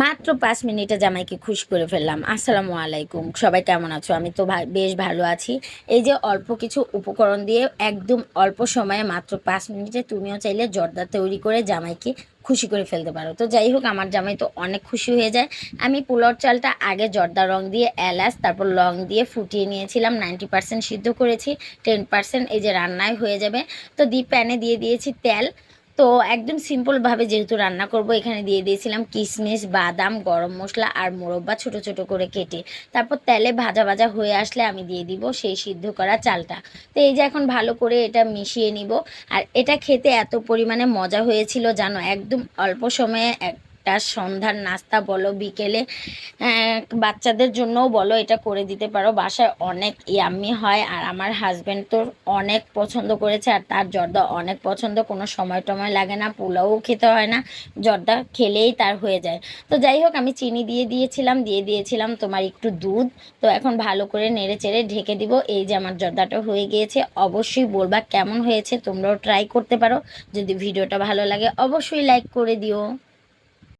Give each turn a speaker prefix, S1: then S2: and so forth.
S1: মাত্র ৫ মিনিটে জামাইকে খুশি করে ফেললাম। আসসালামু আলাইকুম। সবাই কেমন আছো? আমি তো বেশ ভালো আছি। এই যে অল্প কিছু উপকরণ দিয়ে একদম অল্প সময়ে মাত্র ৫ মিনিটে তুমিও চাইলে জর্দা তৈরি করে জামাইকে খুশি করে ফেলতে পারো। তো যাই হোক, আমার জামাই তো অনেক খুশি হয়ে যায়। আমি পোলাওর চালটা আগে জর্দা রং দিয়ে এলাচ তারপর লং দিয়ে ফুটিয়ে নিয়েছিলাম। 90% সিদ্ধ করেছি, 10% এই যে রান্নায় হয়ে যাবে। তো প্যানে দিয়ে দিয়েছি তেল। তো একদম সিম্পলভাবে যেহেতু রান্না করব, এখানে দিয়ে দিয়েছিলাম কিশমিশ, বাদাম, গরম মশলা আর মোরব্বা ছোট ছোট করে কেটে। তারপর তেলে ভাজা ভাজা হয়ে আসলে আমি দিয়ে দিব সেই সিদ্ধ করা চালটা। তো এই যে এখন ভালো করে এটা মিশিয়ে নিব। আর এটা খেতে এত পরিমাণে মজা হয়েছিল জানো, একদম অল্প সময়ে একটা সন্ধ্যার নাস্তা বলো, বিকেলে বাচ্চাদের জন্যও বলো, এটা করে দিতে পারো। বাসায় অনেক ইয়াম্মি হয়। আর আমার হাজব্যান্ড তো অনেক পছন্দ করেছে, আর তার জর্দা অনেক পছন্দ। কোনো সময় টময় লাগে না, পোলাও খেতে হয় না, জর্দা খেলেই তার হয়ে যায়। তো যাই হোক, আমি চিনি দিয়ে দিয়েছিলাম তোমার একটু দুধ। তো এখন ভালো করে নেড়ে চেড়ে ঢেকে দিব। এই যে আমার জর্দাটা হয়ে গিয়েছে। অবশ্যই বলবা কেমন হয়েছে, তোমরাও ট্রাই করতে পারো। যদি ভিডিওটা ভালো লাগে অবশ্যই লাইক করে দিও।